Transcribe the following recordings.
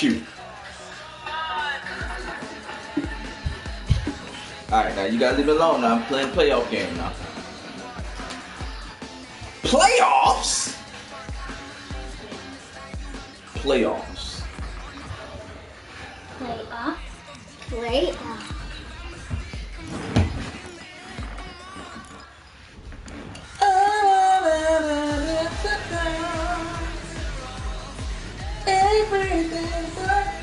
cute. Alright, now you gotta leave it alone now. I'm playing playoff game now. Playoffs? Playoffs. Playoffs. Playoffs.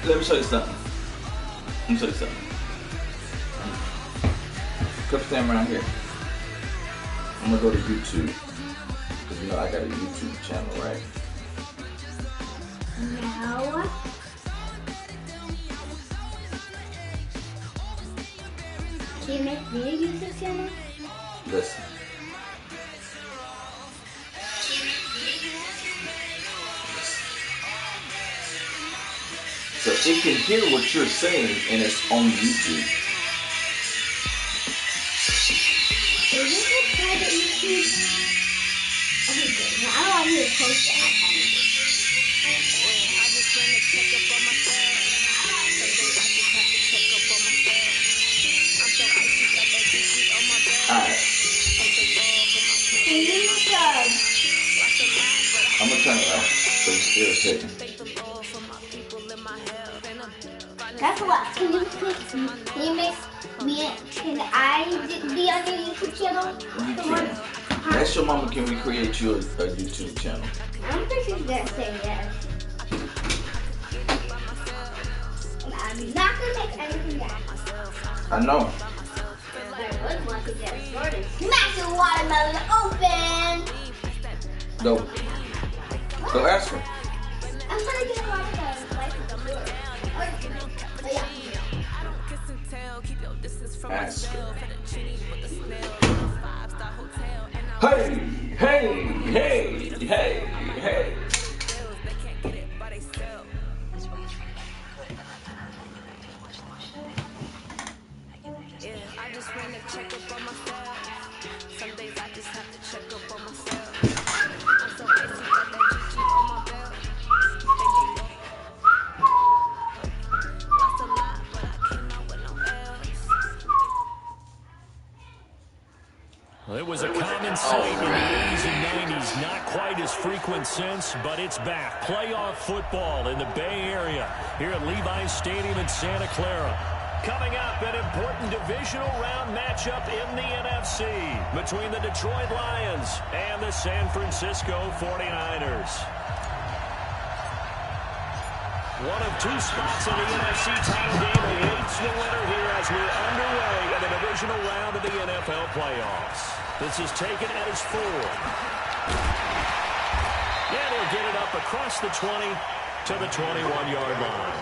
Let me show you something. Come stand around here. I'm gonna go to YouTube. Because you know I got a YouTube channel, right? No. Do you make me a YouTube channel? Listen. So it can hear what you're saying and it's on YouTube. Is this a private YouTube? Okay, good. Now I don't want you to post it. I just want to check up on myself. Some days I just have to check up on myself. I'm so icy, got that DC on my bed. Alright. I'm gonna turn it off so it's irritating. That's what. Can you make me? Can I be on your YouTube channel? You can. Ask your mama, can we create you a YouTube channel? I'm pretty sure she's gonna say yes. I'm not gonna make anything yet. I know. But I would want to get started. Smash the watermelon open! Go. Go ask her. I'm gonna get a watermelon right from the door. Oh, yeah. Ask her. Hey, hey, hey, hey, hey. I just want to check up on myself. Some days I just have to check up on myself. I'm so icy, got that GG on my belt. Lost a lot, but I came out with no else. Well, it was a common sight in the 80s and 90s. Not quite as frequent since, but it's back. Playoff football in the Bay Area here at Levi's Stadium in Santa Clara. Coming up, an important divisional round matchup in the NFC between the Detroit Lions and the San Francisco 49ers. One of two spots in the NFC title game awaits the winner here as we're underway in the divisional round of the NFL playoffs. This is taken at his 4. Yeah, he'll get it up across the 20 to the 21-yard line.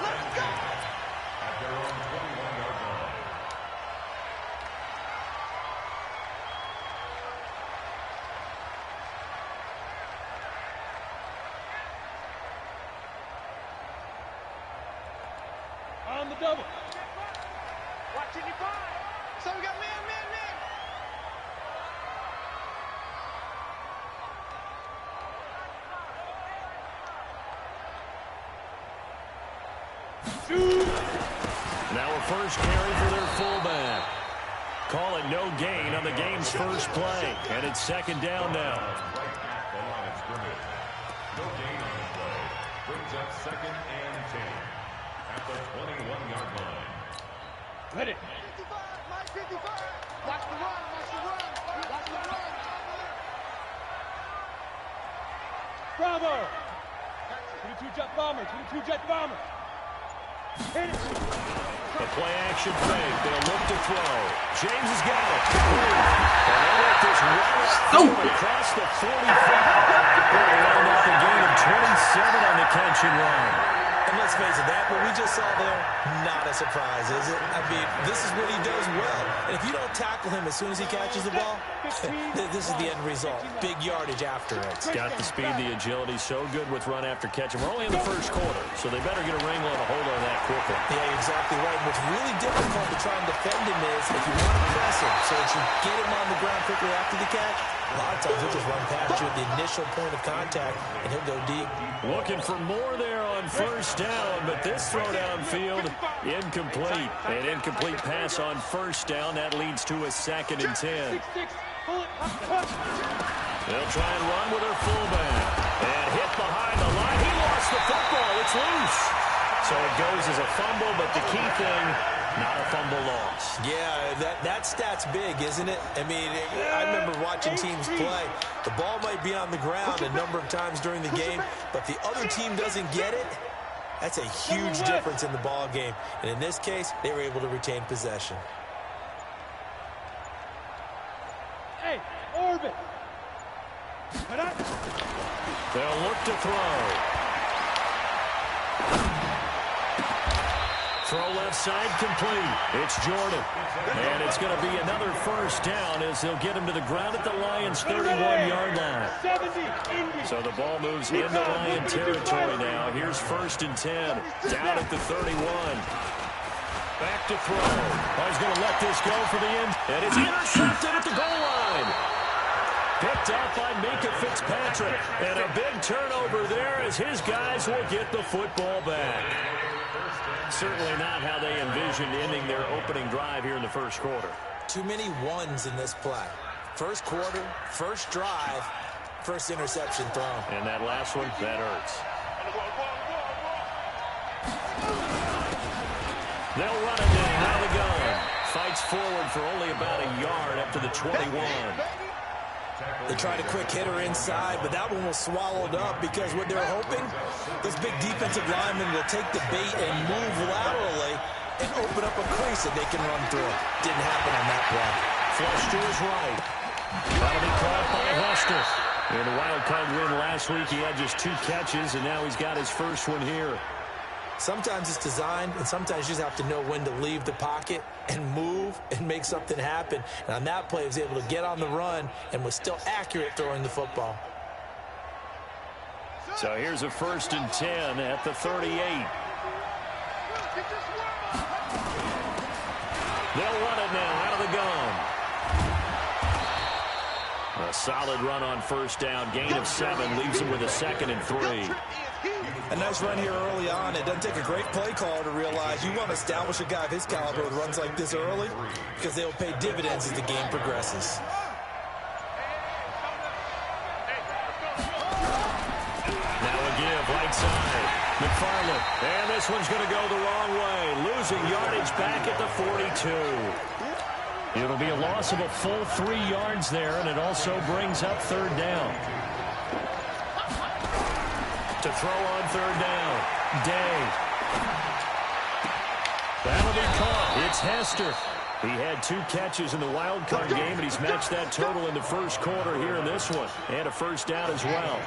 On the double. Watching you find. So we got man. Now a first carry for their fullback. Call it no gain on the game's first play. And it's second down now. No gain on the play. Brings up 2nd and 10. At the 21-yard line. Ready. 55, Mike 55. Watch the run. Bravo. 22-jet bomber. Hit it. The play-action fake. They'll look to throw. James has got it. And they let this run across the 45. They'll round up a gain of 27 on the catch and run. And let's face it, that what we just saw there, not a surprise, is it? I mean, this is what he does well. And if you don't tackle him as soon as he catches the ball, this is the end result. Big yardage after it. It's got the speed, the agility, so good with run after catch. And we're only in the first quarter, so they better get a wrangle and a hold on that quickly. Yeah, exactly right. What's really difficult to try and defend him is if you want to press him so that you get him on the ground quickly after the catch, a lot of times he'll just run past you at the initial point of contact, and he'll go deep. Looking for more there on first first down, but this throw downfield, incomplete. An incomplete pass on first down. That leads to a 2nd and 10. They'll try and run with their fullback. And hit behind the line. He lost the football. It's loose. So it goes as a fumble, but the key thing, not a fumble loss. Yeah, that stat's big, isn't it? I mean, I remember watching teams play. The ball might be on the ground a number of times during the game, but the other team doesn't get it. That's a huge difference in the ball game. And in this case, they were able to retain possession. Hey, Orbit. They'll look to throw. Throw left side complete. It's Jordan. And it's going to be another first down as they'll get him to the ground at the Lions' 31-yard line. So the ball moves into Lion territory now. Here's 1st and 10. Down at the 31. Back to throw. Oh, he's going to let this go for the end. And it's intercepted at the goal line. Picked up by Mika Fitzpatrick. And a big turnover there as his guys will get the football back. Certainly not how they envisioned ending their opening drive here in the first quarter. Too many ones in this play. First quarter, first drive, first interception thrown. And that last one, that hurts. They'll run it now out of the gun. Fights forward for only about a yard up to the 21. They tried a quick hitter inside, but that one was swallowed up because what they're hoping, this big defensive lineman will take the bait and move laterally and open up a crease that they can run through. Didn't happen on that play. Flush to his right. That'll be caught by Hester. In the wild card win last week, he had just 2 catches, and now he's got his first one here. Sometimes it's designed, and sometimes you just have to know when to leave the pocket and move and make something happen. And on that play, he was able to get on the run and was still accurate throwing the football. So here's a 1st and 10 at the 38. They'll run it now out of the gun. A solid run on first down. Gain of 7 leaves him with a 2nd and 3. A nice run here early on. It doesn't take a great play caller to realize you want to establish a guy of his caliber with runs like this early because they'll pay dividends as the game progresses. Now a give, right side. McFarland. And this one's going to go the wrong way. Losing yardage back at the 42. It'll be a loss of a full 3 yards there, and it also brings up 3rd down. To throw on 3rd down. Day. That'll be caught. It's Hester. He had 2 catches in the wild card game, and he's matched that total in the first quarter here in this one. And a first down as well.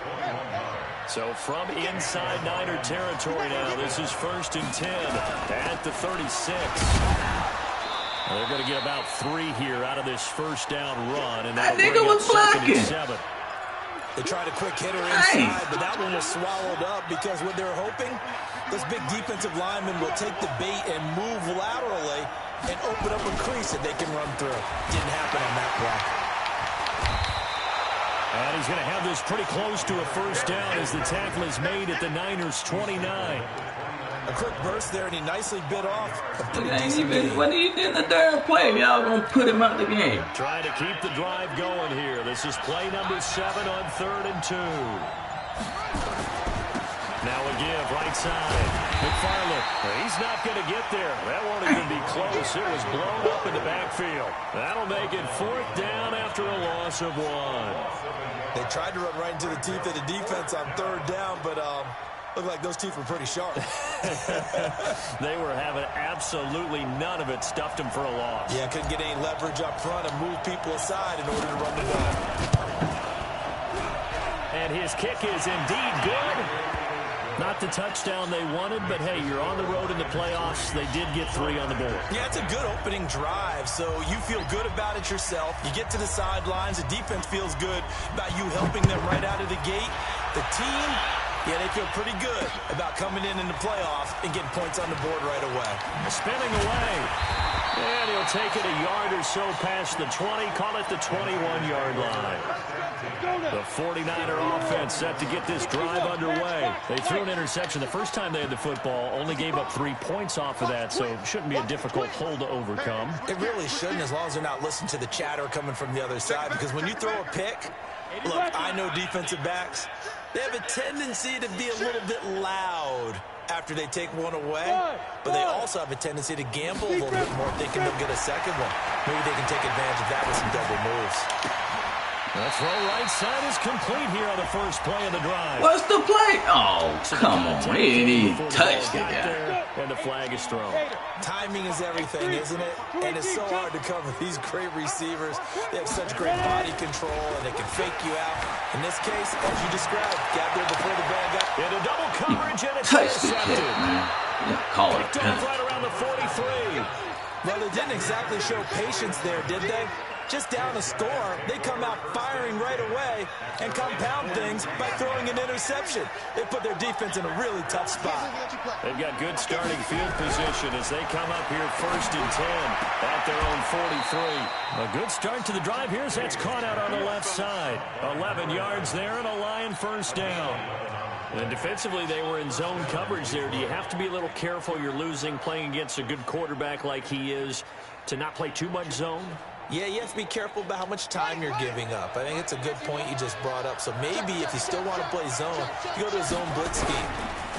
So from inside Niner territory now, this is 1st and 10 at the 36. They're going to get about 3 here out of this first down run. And that nigga was blocking. 2nd and 7. They tried a quick hitter inside, but that one was swallowed up because what they're hoping, this big defensive lineman will take the bait and move laterally and open up a crease that they can run through. Didn't happen on that play. And he's going to have this pretty close to a first down as the tackle is made at the Niners' 29. A quick burst there, and he nicely bit off a pretty decent game. What are you doing the darn play? Y'all going to put him out the game. Trying to keep the drive going here. This is play number 7 on 3rd and 2. Now a give, right side. McFarland. He's not going to get there. That won't even be close. It was blown up in the backfield. That'll make it 4th down after a loss of 1. They tried to run right into the teeth of the defense on 3rd down, but looked like those teeth were pretty sharp. They were having absolutely none of it. Stuffed him for a loss. Yeah, couldn't get any leverage up front and move people aside in order to run the ball. And his kick is indeed good. Not the touchdown they wanted, but hey, you're on the road in the playoffs. They did get 3 on the board. Yeah, it's a good opening drive, so you feel good about it yourself. You get to the sidelines. The defense feels good about you helping them right out of the gate. The team, yeah, they feel pretty good about coming in the playoffs and getting points on the board right away. Spinning away. And he'll take it a yard or so past the 20, call it the 21-yard line. The 49er offense set to get this drive underway. They threw an interception the first time they had the football, only gave up 3 points off of that, so it shouldn't be a difficult hole to overcome. It really shouldn't, as long as they're not listening to the chatter coming from the other side, because when you throw a pick, look, I know defensive backs, they have a tendency to be a little bit loud after they take one away, but they also have a tendency to gamble a little bit more thinking they'll get a second one. Maybe they can take advantage of that with some double moves. The throw right side is complete here on the first play of the drive. What's the play? Oh, come on. He didn't even touch the guy. And the flag is thrown. Timing is everything, isn't it? And it's so hard to cover these great receivers. They have such great body control, and they can fake you out. In this case, as you described, got there before the ball got... Into double coverage, and it's Touch the intercepted. kick, man. Yeah, call it a penalty. Right around the 43. Well, they didn't exactly show patience there, did they? Just down a score, they come out firing right away and compound things by throwing an interception. They put their defense in a really tough spot. They've got good starting field position as they come up here 1st and 10 at their own 43. A good start to the drive here as that's caught out on the left side. 11 yards there and a Lion first down. And defensively, they were in zone coverage there. Do you have to be a little careful? You're losing, playing against a good quarterback like he is, to not play too much zone? Yeah, you have to be careful about how much time you're giving up. I think it's a good point you just brought up. So maybe if you still want to play zone, you go to a zone blitz scheme,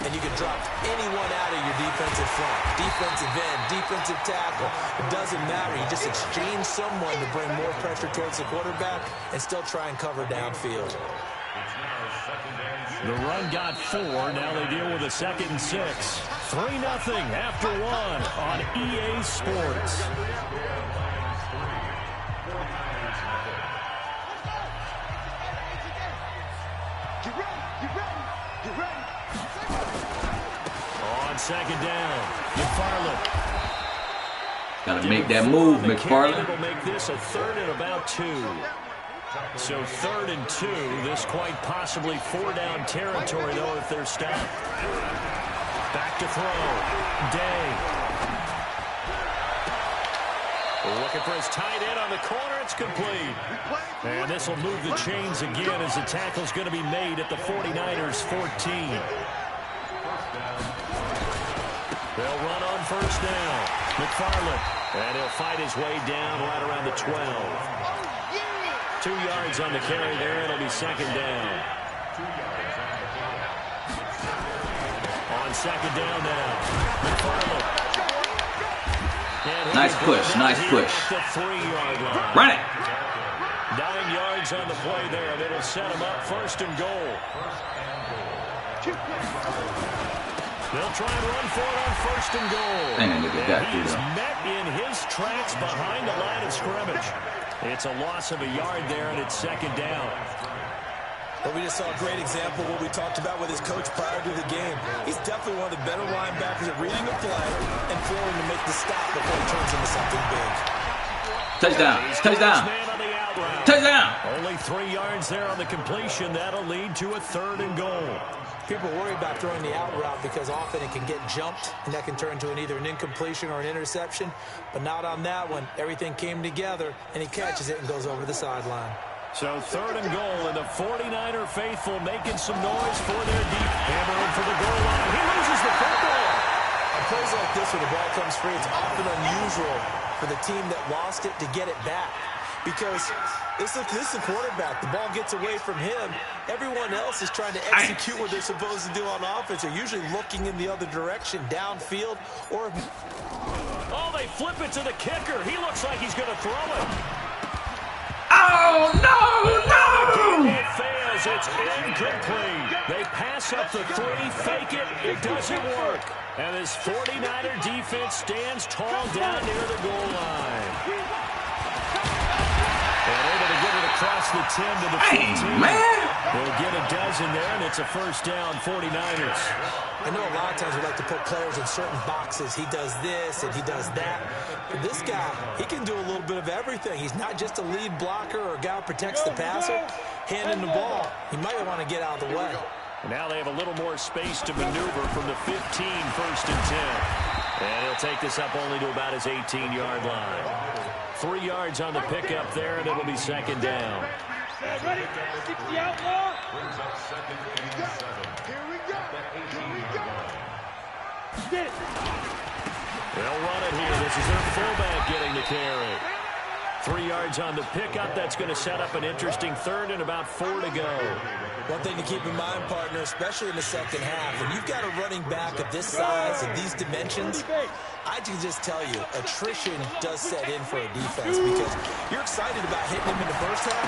and you can drop anyone out of your defensive front, defensive end, defensive tackle. It doesn't matter. You just exchange someone to bring more pressure towards the quarterback and still try and cover downfield. The run got 4. Now they deal with a 2nd and 6. 3-0 after 1 on EA Sports. On 2nd down, McFarland. Gotta make that move, McFarland. Will make this a 3rd and about 2. So 3rd and 2. This quite possibly 4-down territory, though, if they're stopped. Back to throw. Day. Looking for his tight end on the corner. It's complete. And this will move the chains again as the tackle's going to be made at the 49ers 14. They'll run on 1st down. McFarland. And he'll fight his way down right around the 12. 2 yards on the carry there. It'll be 2nd down. On 2nd down now. McFarland. Nice push, nice push. The 3-yard line. Run it. 9 yards on the play there. That'll set him up 1st and goal. They'll try and run for it on 1st and goal. Dang, look at that, He's dude. met in his tracks behind the line of scrimmage. It's a loss of a yard there, and it's 2nd down. Well, we just saw a great example of what we talked about with his coach prior to the game. He's definitely one of the better linebackers at reading the play and throwing to make the stop before he turns into something big. Touchdown. Touchdown. Touchdown. Only 3 yards there on the completion. That'll lead to a 3rd and goal. People worry about throwing the out route because often it can get jumped, and that can turn into either an incompletion or an interception. But not on that one. Everything came together, and he catches it and goes over the sideline. So 3rd and goal, and the 49er faithful making some noise for their deep. Hammer in for the goal line. He loses the football. On plays like this where the ball comes free, it's often unusual for the team that lost it to get it back. Because this is the quarterback. The ball gets away from him. Everyone else is trying to execute what they're supposed to do on offense. They're usually looking in the other direction, downfield, or... Oh, they flip it to the kicker. He looks like he's going to throw it. Oh, no, no! It fails. It's incomplete. They pass up the 3, fake it. It doesn't work. And this 49er defense stands tall down near the goal line. And able to get it across the 10 to the 15. Man. They'll get a dozen there, and it's a 1st down, 49ers. I know a lot of times we like to put players in certain boxes. He does this and he does that. But this guy, he can do a little bit of everything. He's not just a lead blocker or a guy who protects the passer. Handing the ball, he might want to get out of the way. Now they have a little more space to maneuver from the 15, 1st and 10. And he'll take this up only to about his 18-yard line. 3 yards on the pickup there, and it'll be second down. Ready? 60 outlaw. Brings up second and 7. Here we go. Here we go. Get it. They'll run it here. This is their fullback getting the carry. 3 yards on the pickup. That's going to set up an interesting third and about 4 to go. One thing to keep in mind, partner, especially in the second half, when you've got a running back of this size and these dimensions, I can just tell you, attrition does set in for a defense because you're excited about hitting him in the first half,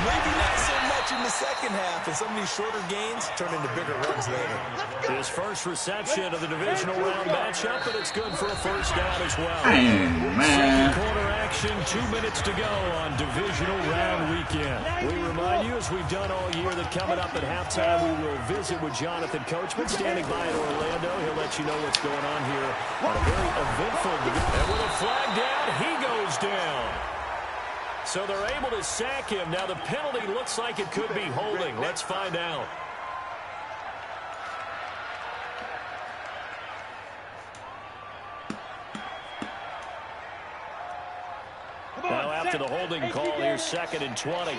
maybe not so much in the second half, and some of these shorter gains turn into bigger runs later. His first reception of the divisional round matchup, but it's good for a first down as well. Second quarter action, 2 minutes to go on divisional round weekend. We remind you, as we've done all year, that coming up at halftime, we will visit with Jonathan Coachman standing by in Orlando. He'll let you know what's going on here on a very eventful division. And with a flag down, he goes down. So they're able to sack him. Now the penalty looks like it could be holding. Let's find out. Now after the holding call, here's second and 20.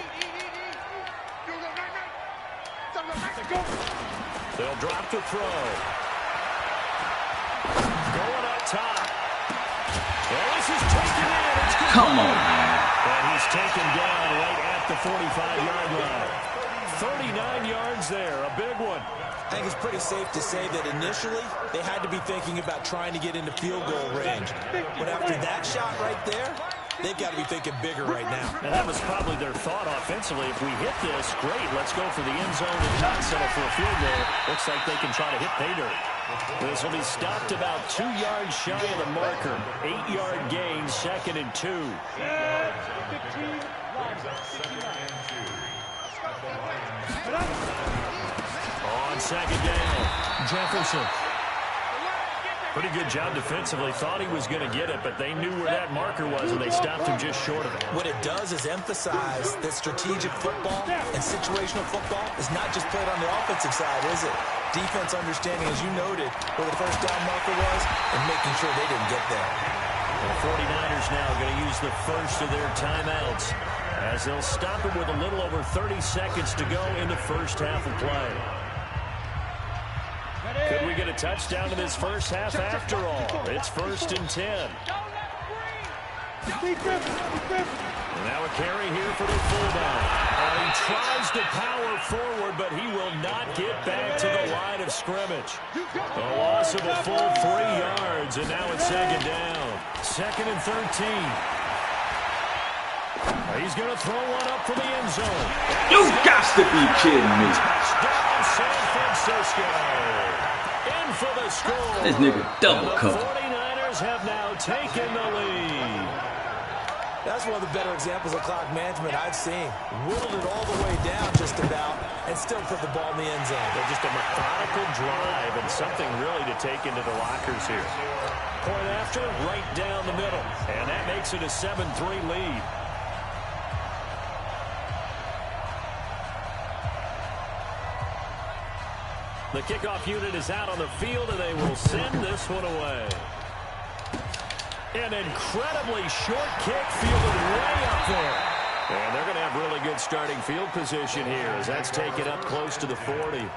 They'll drop the throw. Going up top. Well, this is taken in. It's good. Come on, man. And he's taken down right at the 45-yard line. 39 yards there, a big one. I think it's pretty safe to say that initially they had to be thinking about trying to get into field goal range. But after that shot right there, they've got to be thinking bigger right now. And that was probably their thought offensively. If we hit this, great, let's go for the end zone and not settle for a field goal. Looks like they can try to hit pay dirt. This will be stopped about 2 yards shy of the marker. 8-yard gain, second and 2. On second down, Jefferson. Pretty good job defensively. Thought he was going to get it, but they knew where that marker was, and they stopped him just short of it. What it does is emphasize that strategic football and situational football is not just played on the offensive side, is it? Defense understanding, as you noted, where the first down marker was and making sure they didn't get there. The 49ers now going to use the first of their timeouts as they'll stop it with a little over 30 seconds to go in the first half of play. Could we get a touchdown in this first half after all? It's first and 10. Now a carry here for the fullback. He tries to power forward, but he will not get back to the line of scrimmage. A loss of a full 3 yards, and now it's second down. Second and 13. He's going to throw one up for the end zone. You got to be kidding me. Touchdown, San Francisco. In for the score. This nigga double cover. The 49ers have now taken the lead. That's one of the better examples of clock management I've seen. Whittled it all the way down just about and still put the ball in the end zone. They're just a methodical drive and something really to take into the lockers here. Point after, right down the middle. And that makes it a 7-3 lead. The kickoff unit is out on the field, and they will send this one away. An incredibly short kick fielded way up there. And they're going to have really good starting field position here as that's taken up close to the 40.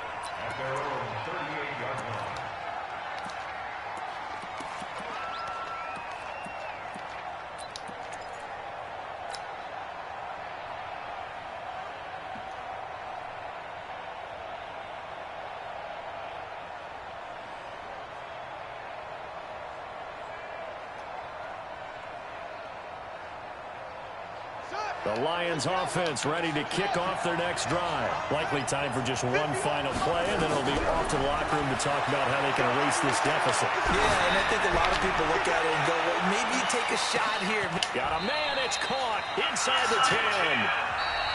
The Lions offense ready to kick off their next drive. Likely time for just one final play, and then it'll be off to the locker room to talk about how they can erase this deficit. Yeah, and I think a lot of people look at it and go, well, maybe you take a shot here. Got a man, it's caught inside the 10.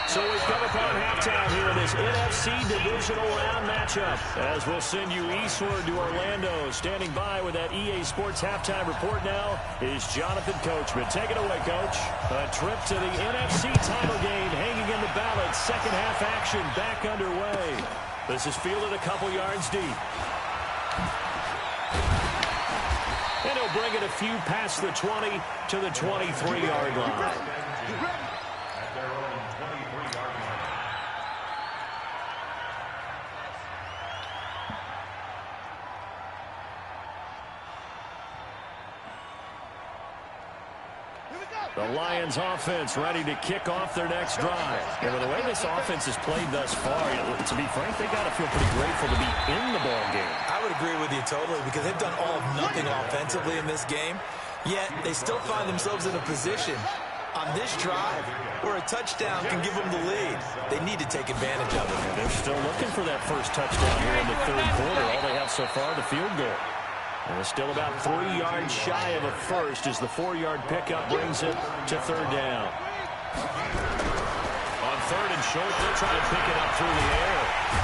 So we've come upon halftime here in this NFC divisional round matchup. As we'll send you eastward to Orlando. Standing by with that EA Sports halftime report now is Jonathan Coachman. Take it away, Coach. A trip to the NFC title game hanging in the balance. Second half action back underway. This is fielded a couple yards deep. And he'll bring it a few past the 20 to the 23-yard line. At their own 23-yard line. The Lions offense ready to kick off their next drive. And with the way this offense has played thus far, to be frank, they got to feel pretty grateful to be in the ball game. I would agree with you totally because they've done all of nothing offensively in this game, yet they still find themselves in a position on this drive where a touchdown can give them the lead. They need to take advantage of it. And they're still looking for that first touchdown here in the third quarter. All they have so far, the field goal. And it's still about 3 yards shy of a first as the 4-yard pickup brings it to third down. On third and short, they'll try to pick it up through the air.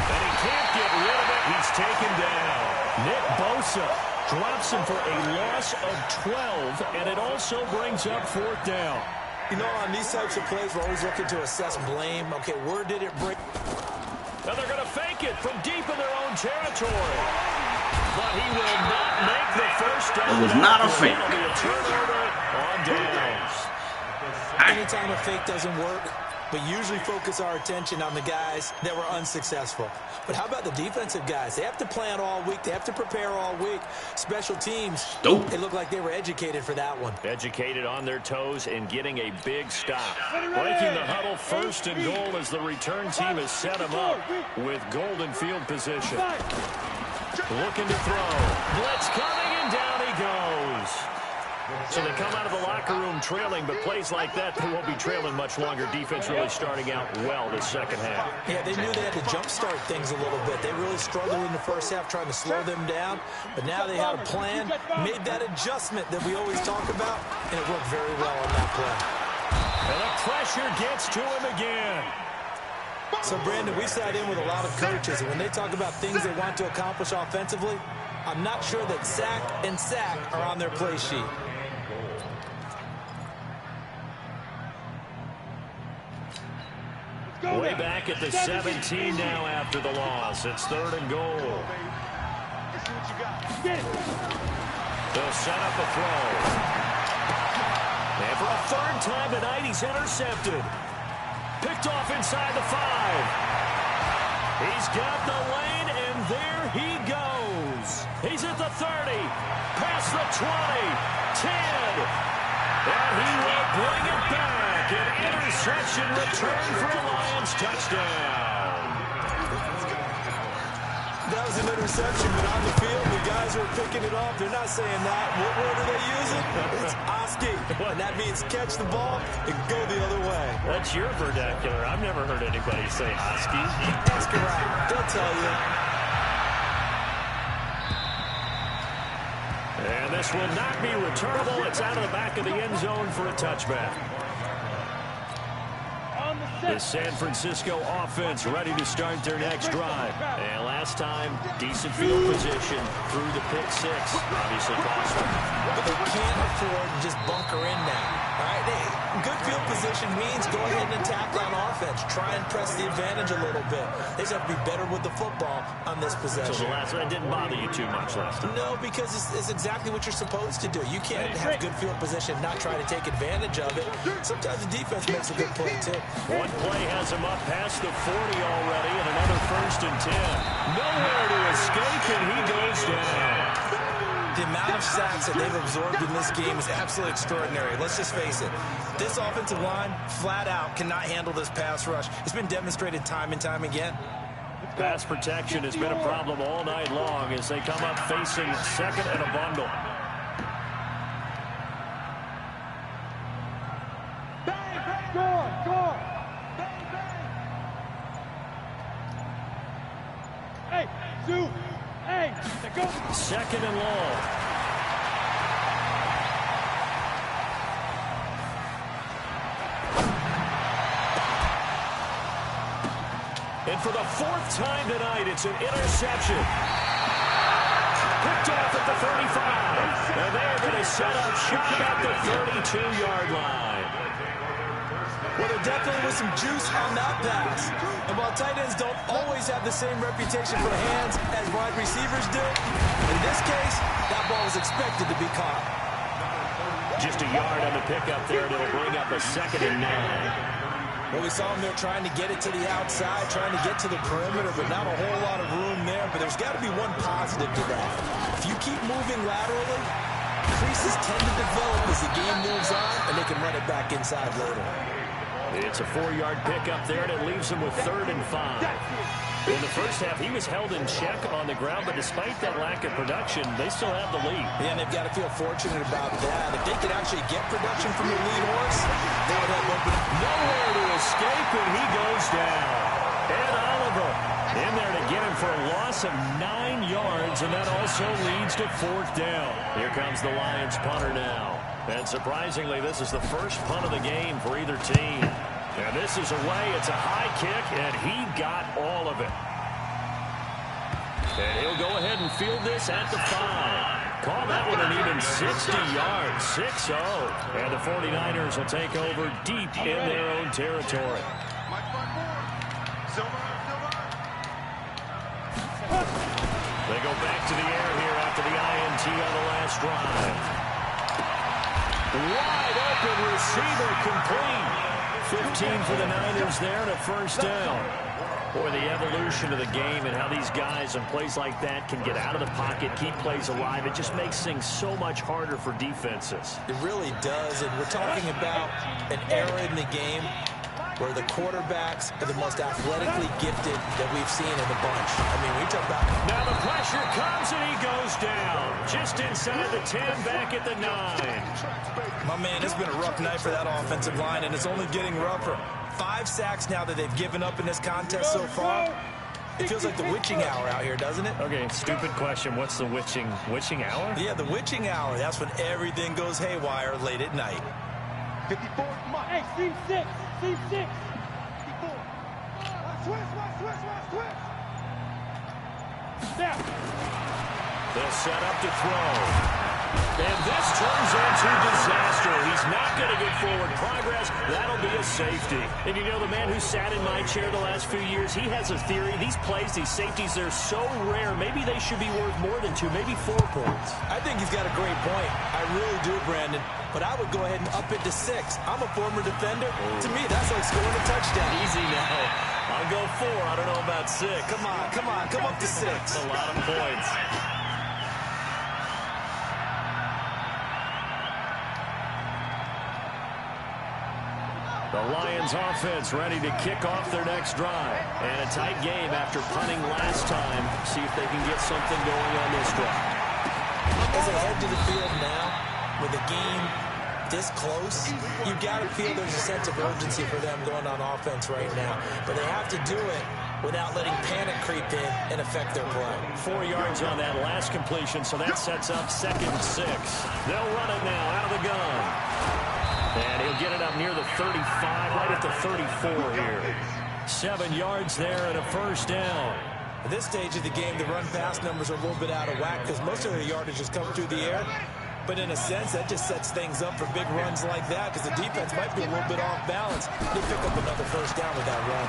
And he can't get rid of it. He's taken down. Nick Bosa drops him for a loss of 12, and it also brings up fourth down. You know, on these types of plays, we're always looking to assess blame. Okay, where did it break? Now they're going to fake it from deep in their own territory. But he will not make the first down. It was not a fake. It'll be a turnover on downs. Anytime a fake doesn't work, we usually focus our attention on the guys that were unsuccessful. But how about the defensive guys? They have to plan all week. They have to prepare all week. Special teams, they look like they were educated for that one. Educated on their toes and getting a big stop. Breaking the huddle, first and goal as the return team has set him up with golden field position. Looking to throw. Blitz coming, and down he goes. So they come out of the locker room trailing, but plays like that, they won't be trailing much longer. Defense really starting out well this second half. Yeah, they knew they had to jumpstart things a little bit. They really struggled in the first half trying to slow them down, but now they had a plan, made that adjustment that we always talk about, and it worked very well on that play. And the pressure gets to him again. So, Brandon, we sat in with a lot of coaches, and when they talk about things they want to accomplish offensively, I'm not sure that sack and sack are on their play sheet. Way back at the 17 now after the loss. It's third and goal. They'll set up a throw. And for a third time tonight, he's intercepted. Picked off inside the 5. He's got the lane, and there he goes. He's at the 30, past the 20, 10, and he will bring it back. An interception return for a Lions touchdown. That was an interception, but on the field, the guys who are picking it off, they're not saying that. What word are they using? It's Oski, and that means catch the ball and go the other way. That's your vernacular. I've never heard anybody say Oski. Ask around. They'll tell you. And this will not be returnable. It's out of the back of the end zone for a touchback. The San Francisco offense ready to start their next drive. And last time, decent field position through the pick 6. Obviously costly. But they can't afford to just bunker in now. All right? Good field position means go ahead and attack on offense. Try and press the advantage a little bit. They just have to be better with the football on this possession. So the last one didn't bother you too much last time? No, because it's exactly what you're supposed to do. You can't have good field position and not try to take advantage of it. Sometimes the defense makes a good play, too. One play has him up past the 40 already, and another first and 10. Nowhere to escape, and he goes down. The amount of sacks that they've absorbed in this game is absolutely extraordinary. Let's just face it. This offensive line, flat out, cannot handle this pass rush. It's been demonstrated time and time again. Pass protection has been a problem all night long as they come up facing second and a bundle. Second and long. And for the 4th time tonight, it's an interception. Picked off at the 35. And they're going to set up shop at the 32-yard line. Well, there definitely was some juice on that pass. And while tight ends don't always have the same reputation for hands as wide receivers do, in this case, that ball was expected to be caught. Just a yard on the pickup there, and it'll bring up a 2nd and 9. Well, we saw him there trying to get it to the outside, trying to get to the perimeter, but not a whole lot of room there. But there's got to be one positive to that. If you keep moving laterally, creases tend to develop as the game moves on, and they can run it back inside later. It's a 4-yard pickup there, and it leaves him with 3rd and 5. In the first half, he was held in check on the ground, but despite that lack of production, they still have the lead. Yeah, and they've got to feel fortunate about that. If they could actually get production from their lead horse, that would have opened nowhere to escape, and he goes down. Ed Oliver in there to get him for a loss of 9 yards, and that also leads to 4th down. Here comes the Lions punter now. And surprisingly, this is the first punt of the game for either team. And this is away. It's a high kick, and he got all of it. And he'll go ahead and field this at the 5. Call that one an even 60 yards, 6-0. And the 49ers will take over deep in their own territory. They go back to the air here after the INT on the last drive. Wide open receiver complete. 15 for the Niners there and a 1st down. Boy, the evolution of the game and how these guys in plays like that can get out of the pocket, keep plays alive, it just makes things so much harder for defenses. It really does, and we're talking about an era in the game where the quarterbacks are the most athletically gifted that we've seen in the bunch. I mean, we talk about... Now the pressure comes and he goes down. Just inside the 10, back at the 9. My man, it's been a rough night for that offensive line, and it's only getting rougher. 5 sacks now that they've given up in this contest so far. It feels like the witching hour out here, doesn't it? Okay, stupid question. What's the witching hour? Yeah, the witching hour. That's when everything goes haywire late at night. 54, come on. Hey, C6. C6. 54. Switch. Down. They'll set up to throw. And this turns into disaster. He's not going to get forward progress. That'll be a safety. And you know, the man who sat in my chair the last few years, he has a theory. These plays, these safeties, they're so rare. Maybe they should be worth more than 2, maybe 4 points. I think he's got a great point. I really do, Brandon. But I would go ahead and up it to 6. I'm a former defender. Oh. To me, that's like scoring a touchdown. Easy now. I'll go 4. I don't know about 6. Come up to 6. That's a lot of points. The Lions offense ready to kick off their next drive. And a tight game after punting last time. See if they can get something going on this drive. As they head to the field now, with the game this close, you've got to feel there's a sense of urgency for them going on offense right now. But they have to do it without letting panic creep in and affect their play. 4 yards on that last completion, so that sets up 2nd and 6. They'll run it now out of the gun. And he'll get it up near the 35, right at the 34 here. 7 yards there and a 1st down. At this stage of the game, the run-pass numbers are a little bit out of whack because most of their yardage has come through the air. But in a sense, that just sets things up for big runs like that because the defense might be a little bit off balance. They pick up another 1st down with that run.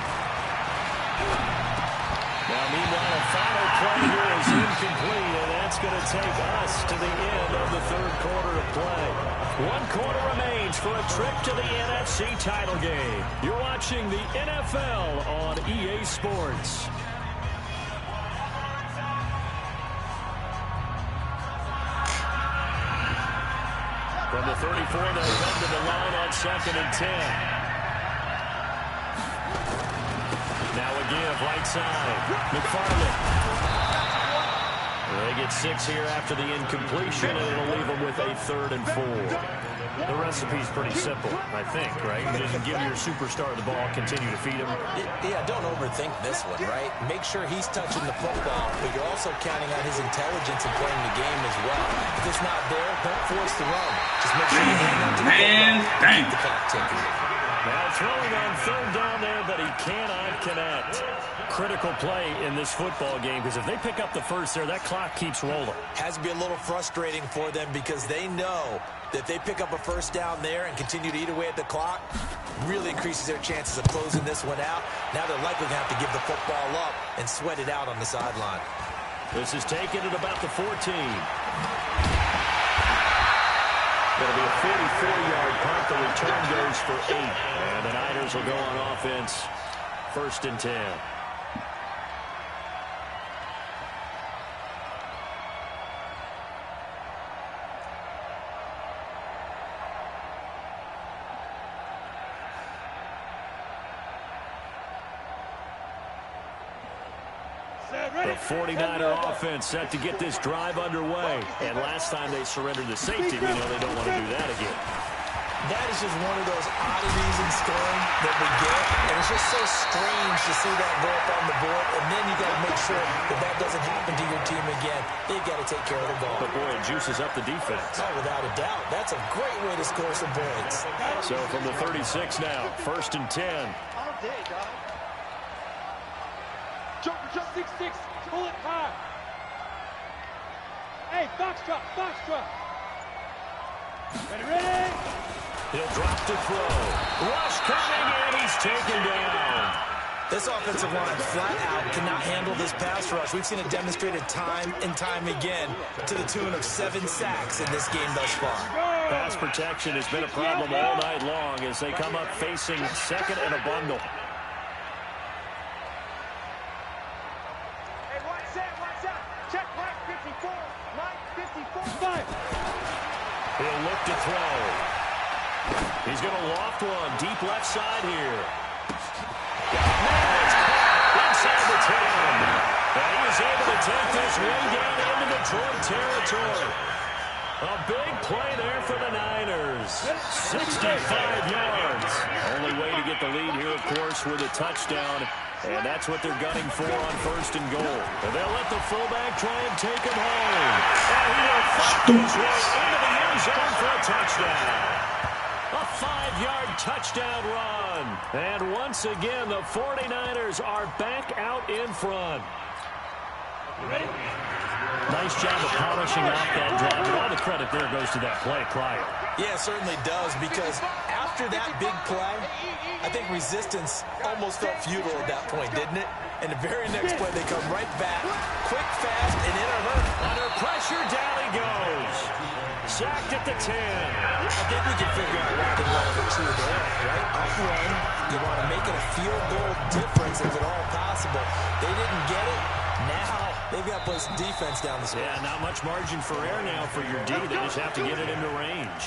Now, meanwhile, a final play here is incomplete, and that's going to take us to the end of the 3rd quarter of play. 1 quarter remains for a trip to the NFC title game. You're watching the NFL on EA Sports. From the 34, they'll come to the line on 2nd and 10. Now a give, right side. McFarland. They get 6 here after the incompletion, and it'll leave them with a 3rd and 4. The recipe's pretty simple, I think, right? You just give your superstar the ball, continue to feed him. Yeah, don't overthink this one, right? Make sure he's touching the football, but you're also counting on his intelligence in playing the game as well. If it's not there, don't force the run. Just make sure you hang on to the football and keep the clock ticking. Now throwing on third down there, but he cannot connect. Critical play in this football game, because if they pick up the first there, that clock keeps rolling. Has to be a little frustrating for them because they know that if they pick up a first down there and continue to eat away at the clock, really increases their chances of closing this one out. Now they're likely going to have to give the football up and sweat it out on the sideline. This is taken at about the 14. It'll be a 44-yard punt. The return goes for 8. And the Niners will go on offense, 1st and 10. The 49er offense set to get this drive underway. And last time they surrendered the safety, we know they don't want to do that again. That is just one of those oddities in scoring that we get. And it's just so strange to see that go up on the board. And then you got to make sure that that doesn't happen to your team again. They've got to take care of the ball. But boy, it juices up the defense. Oh, without a doubt. That's a great way to score some points. So from the 36 now, 1st and 10. All day, dog. Jump 6-6. Pull it high. Hey, foxtrot, foxtrot. Ready? He'll drop to throw. Rush coming, and he's taken down. This offensive line flat out cannot handle this pass rush. We've seen it demonstrated time and time again to the tune of 7 sacks in this game thus far. Pass protection has been a problem all night long as they come up facing second and a bundle. Hey, watch out. Check Mike 54. Mike 54. 5. He'll look to throw. He's going to loft one deep left side here. Now it's caught inside the 10. And he is able to take this way down into Detroit territory. A big play there for the Niners. 65 yards. Only way to get the lead here, of course, with a touchdown. And that's what they're gunning for on 1st and goal. And they'll let the fullback try and take him home. And he will fight his way into the end zone for a touchdown. A 5-yard touchdown run. And once again, the 49ers are back out in front. Ready? Nice job of polishing off that drive. But all the credit there goes to that play prior. Yeah, it certainly does, because after that big play, I think resistance almost felt futile at that point, didn't it? And the very next play, they come right back, quick, fast, and in a hurry. Under pressure, down he goes. Sacked at the 10. I think we can figure out why they wanted to cheer there, right? Up one, you want to make it a field goal difference if at all possible. They didn't get it. Now they've got to play some defense down the stretch. Yeah, not much margin for error now for your D. They just have to get it into range.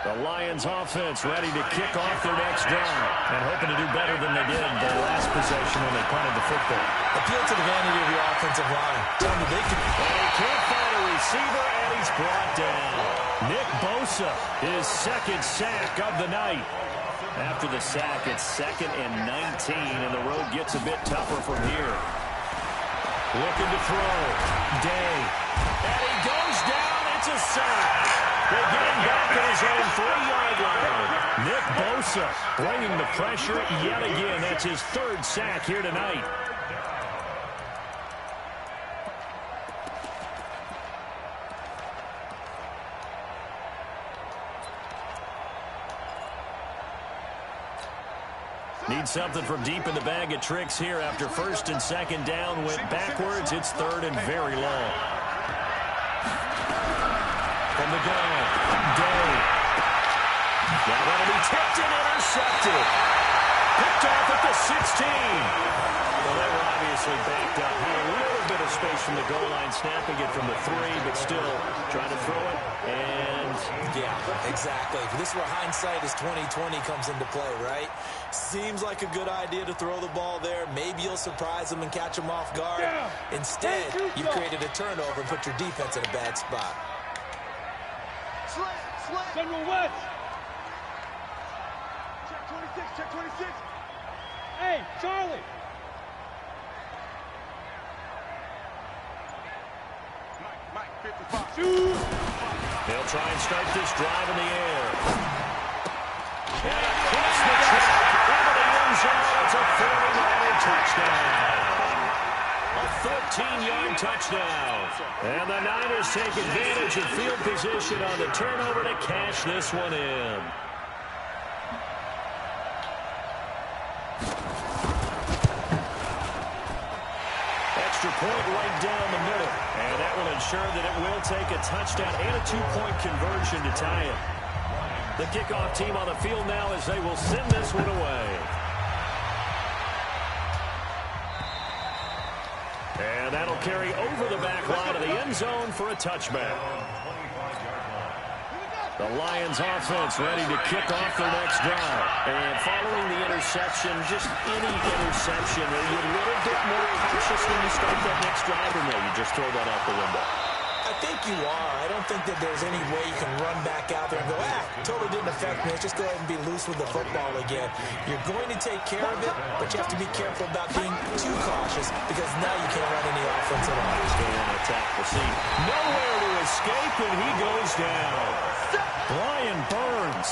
The Lions offense ready to kick off their next drive and hoping to do better than they did their last possession when they punted the football. Appeal to the vanity of your offensive line. Tell them they can. And he can't find a receiver, and he's brought down. Nick Bosa, his 2nd sack of the night. After the sack, it's 2nd and 19, and the road gets a bit tougher from here. Looking to throw. Day. And he goes down. It's a sack. They get him back at his own 3-yard line. Nick Bosa bringing the pressure yet again. That's his 3rd sack here tonight. Need something from deep in the bag of tricks here after 1st and 2nd down. Went backwards. It's 3rd and very long. From the gun, Day. Now that'll be tipped and intercepted. Picked off at the 16. Well, they were obviously backed up. Had a little bit of space from the goal line, snapping it from the 3, but still trying to throw it. And yeah, exactly. This is where hindsight is 20/20 comes into play, right? Seems like a good idea to throw the ball there. Maybe you'll surprise them and catch them off guard. Instead, you've created a turnover and put your defense in a bad spot. General West. Check 26. Hey, Charlie. Mike They'll try and start this drive in the air. And across the track into the end zone. It's a 49er touchdown. A 14-yard touchdown. And the Niners take advantage of field position on the turnover to cash this one in. Extra point right down the middle. And that will ensure that it will take a touchdown and a two-point conversion to tie it. The kickoff team on the field now as they will send this one away. And that'll carry over the back line of the end zone for a touchback. The Lions offense ready to kick off their next drive. And following the interception, just any interception, are you a little bit more cautious when you start that next drive, or no, you just throw that out the window? I think you are. I don't think that there's any way you can run back out there and go, totally didn't affect me. Let's just go ahead and be loose with the football again. You're going to take care of it, but you have to be careful about being too cautious because now you can't run any offense at all. Stay on attack. We'll see. Nowhere to escape, and he goes down. Brian Burns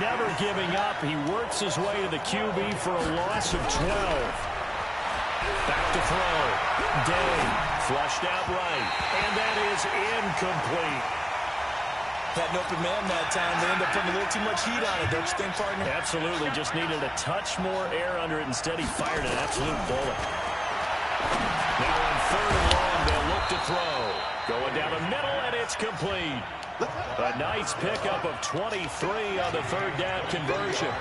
never giving up. He works his way to the QB for a loss of 12. Back to throw. Day flushed out right. And that is incomplete. Had an open man that time. They ended up putting a little too much heat on it, don't you think, partner? Absolutely. Just needed a touch more air under it. Instead, he fired an absolute bullet. Now on 3rd and long, they'll look to throw. Going down the middle, and it's complete. A nice pickup of 23 on the 3rd down conversion.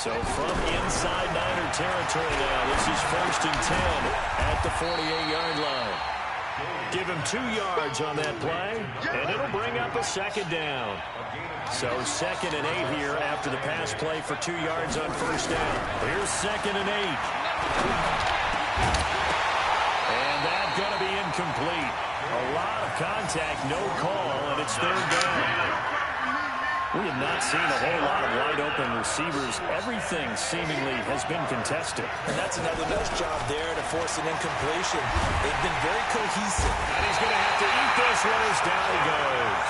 So from inside Niner territory now, this is 1st and 10 at the 48-yard line. Give him 2 yards on that play, and it'll bring up a 2nd down. So 2nd and 8 here after the pass play for 2 yards on 1st down. Here's 2nd and 8. And that's going to be incomplete. A lot of contact, no call, and it's 3rd down. We have not seen a whole lot of wide-open receivers. Everything seemingly has been contested. And that's another nice job there to force an incompletion. They've been very cohesive. And he's going to have to eat this one as down he goes.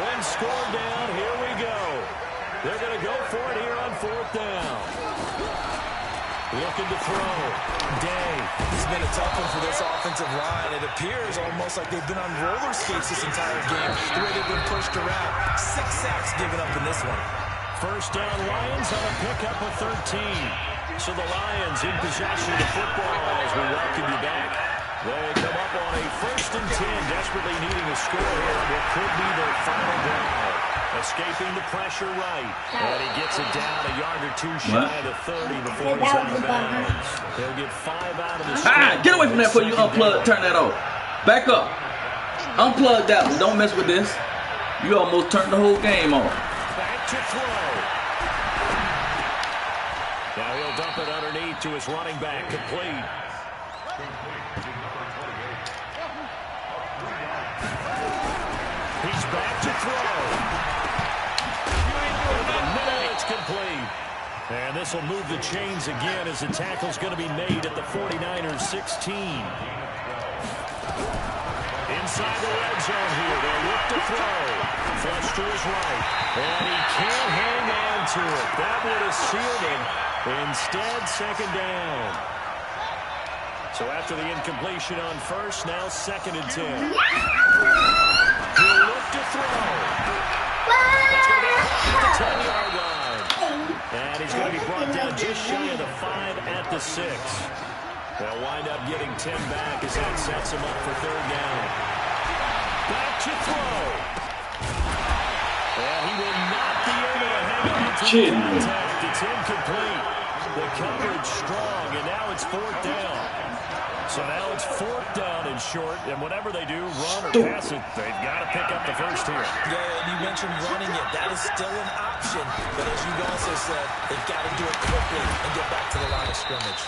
One score down, here we go. They're going to go for it here on 4th down. Looking to throw. Day. It's been a tough one for this offensive line. It appears almost like they've been on roller skates this entire game, the way they've been pushed around. 6 sacks given up in this one. 1st down Lions on a pickup of 13. So the Lions in possession of the football as we welcome you back. They come up on a 1st and 10, desperately needing a score here on what could be their final drive. Escaping the pressure right. And he gets it down a yard or 2 shy of the 30 before he's out of bounds. He'll get 5 out of the score. Get away from that before you unplug. Turn that off. Back up. Unplug that one. Don't mess with this. You almost turned the whole game off. Back to throw. Now he'll dump it underneath to his running back. Complete. He's back to throw. It's complete. And this will move the chains again as the tackle's going to be made at the 49ers 16. Inside the red zone here. They'll look to throw. Flush to his right. And he can't hang on to it. That would have sealed him. Instead, 2nd down. So after the incompletion on 1st, now 2nd and 10. He'll look to throw. That's going to be at the 10-yard line. And he's going to be brought down just shy of the 5 at the 6. They'll wind up getting 10 back as that sets him up for 3rd down. Back to throw. And he will not be able to hang on to the contact. It's incomplete. The coverage strong, and now it's 4th down. So now it's 4th down and short, and whatever they do, run or pass it, they've got to pick up the 1st here. Yeah, and you mentioned running it. That is still an option. But as you also said, they've got to do it quickly and get back to the line of scrimmage.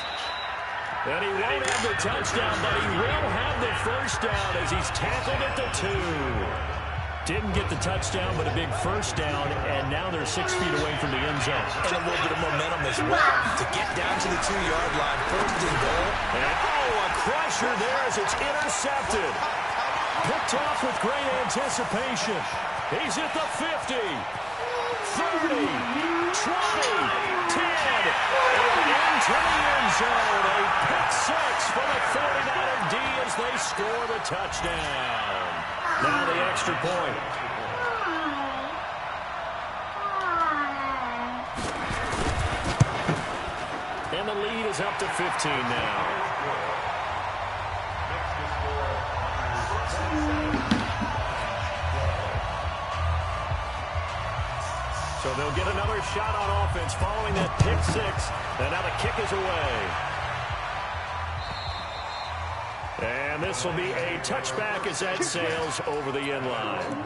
And he won't have the touchdown, but he will have the 1st down as he's tackled at the 2. Didn't get the touchdown, but a big 1st down, and now they're 6 feet away from the end zone. And a little bit of momentum as well. To get down to the 2-yard line, 1st and goal. And, a crusher there as it's intercepted. Picked off with great anticipation. He's at the 50, 30, 20, 10, and into the end zone. A pick six for the 49er D as they score the touchdown. Now the extra point. And the lead is up to 15 now. So they'll get another shot on offense following that pick six. And now the kick is away. And this will be a touchback as that sails over the end line.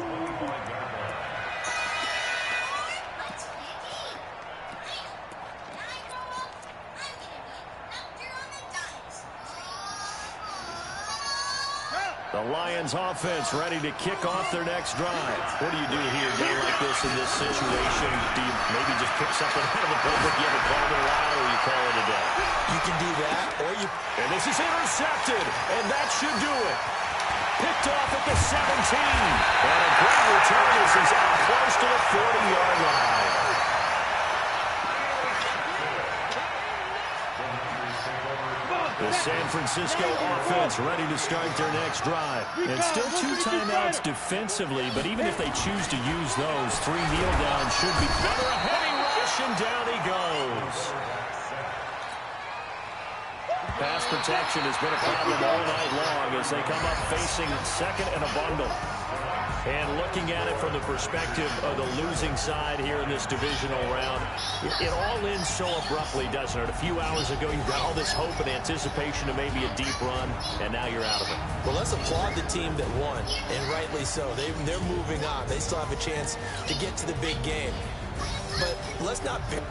The Lions offense ready to kick off their next drive. What do you do here, a game like this in this situation? Do you maybe just pick something out of the playbook you haven't called in a while, or you call it a day? You can do that, or you... And this is intercepted, and that should do it. Picked off at the 17. And a great return as he's out close to the 40-yard line. The San Francisco offense ready to start their next drive. And still 2 timeouts defensively, but even if they choose to use those, 3 kneel downs should be under a heavy rush, and down he goes. Pass protection has been a problem all night long as they come up facing second and a bundle. And looking at it from the perspective of the losing side here in this divisional round, it all ends so abruptly, doesn't it? A few hours ago, you got all this hope and anticipation of maybe a deep run, and now you're out of it. Well, let's applaud the team that won, and rightly so. They're moving on. They still have a chance to get to the big game. But let's not pick